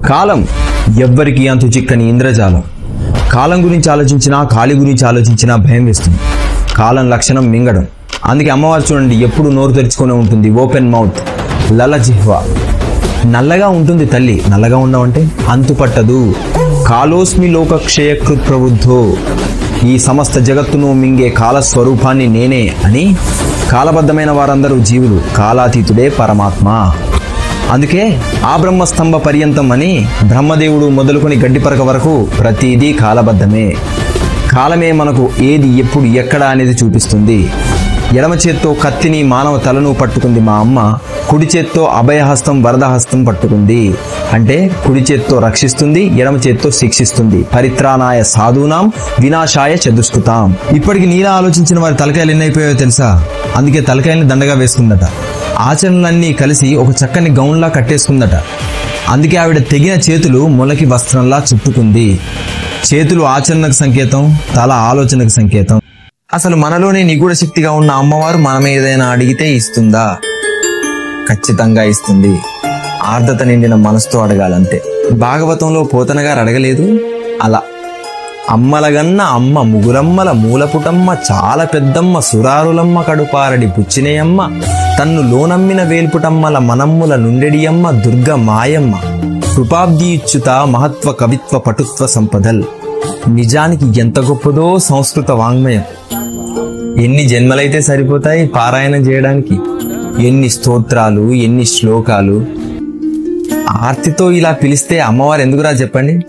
కాలం ఎవ్వరికి అంతు చిక్కని ఇంద్రజాలం. కాలం గురించి ఆలోచించినా, కాలి గురించి ఆలోచించినా భయం వేస్తుంది. కాలం లక్షణం మింగడం. అందుకే అమ్మవారు చూడండి, ఎప్పుడు నోరు తెరుచుకునే ఉంటుంది, ఓపెన్ మౌత్, లలజిహ్వ. నల్లగా ఉంటుంది తల్లి. నల్లగా ఉండవంటే అంతుపట్టదు. కాలోస్మి లోకక్షయకృత్ ప్రబుద్ధో, ఈ సమస్త జగత్తును మింగే కాలస్వరూపాన్ని నేనే అని కాలబద్ధమైన వారందరూ జీవులు, కాలాతీతుడే పరమాత్మ. అందుకే ఆ బ్రహ్మస్తంభ పర్యంతం అని బ్రహ్మదేవుడు మొదలుకొని గడ్డిపరక వరకు ప్రతిదీ కాలబద్ధమే. కాలమే మనకు ఏది ఎప్పుడు ఎక్కడ అనేది చూపిస్తుంది. ఎడమ చేత్తో కత్తిని మానవ తలను పట్టుకుంది మా అమ్మ, కుడి చేత్తో అభయహస్తం వరదహస్తం పట్టుకుంది. అంటే కుడి చేత్తో రక్షిస్తుంది, ఎడమ చేత్తో శిక్షిస్తుంది. పరిత్రాణాయ సాధూనాం వినాశాయ చతుష్కృతాం. ఇప్పటికి నీలా ఆలోచించిన వారి తలకాయలు ఎన్ని అయిపోయాయో తెలుసా? అందుకే తలకాయల్ని దండగా వేసుకుందట. ఆచరణలన్నీ కలిసి ఒక చక్కని గౌన్లా కట్టేసుకుందట. అందుకే ఆవిడ తెగిన చేతులు మొలకి వస్త్రంలా చుట్టుకుంది. చేతులు ఆచరణకు సంకేతం, తల ఆలోచనకు సంకేతం. అసలు మనలోనే నిగూఢ శక్తిగా ఉన్న అమ్మవారు మనం ఏదైనా అడిగితే ఇస్తుందా? ఖచ్చితంగా ఇస్తుంది. ఆర్ద్రత నిండిన మనసుతో అడగాలంతే. భాగవతంలో పోతన గారు అడగలేదు అలా. అమ్మలగన్న అమ్మ ముగురమ్మల మూలపుటమ్మ, చాలా పెద్దమ్మ సురారులమ్మ, కడుపారడి పుచ్చినేయమ్మ, తన్ను లోనమ్మిన వేల్పుటమ్మల మనమ్ముల నుండెడియమ్మ, దుర్గ మాయమ్మ, కృపాబ్ది ఇచ్చుత మహత్వ కవిత్వ పటుత్వ సంపదల్. నిజానికి ఎంత గొప్పదో సంస్కృత వాంగ్మయం. ఎన్ని జన్మలైతే సరిపోతాయి పారాయణం చేయడానికి? ఎన్ని స్తోత్రాలు, ఎన్ని శ్లోకాలు. ఆర్తితో ఇలా పిలిస్తే అమ్మవారు ఎందుకురా చెప్పండి?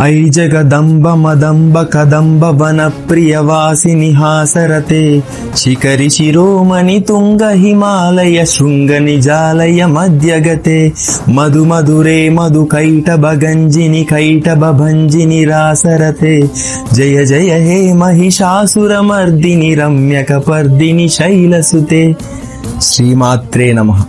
ఐ జగదంబ మదంబ కదంబ వన ప్రియవాసిని హాసరతే, శిఖరి శిరోమణి తుంగ హిమాలయ శృంగ నిజాలయ మధ్యగతే, మధు మధురే మధు కైటభ గంజిని కైటభ భంజిని రాసరతే, జయ జయ హే మహిషాసురమర్దిని రమ్యక పర్దిని శైలసుతే. శ్రీమాత్రే నమః.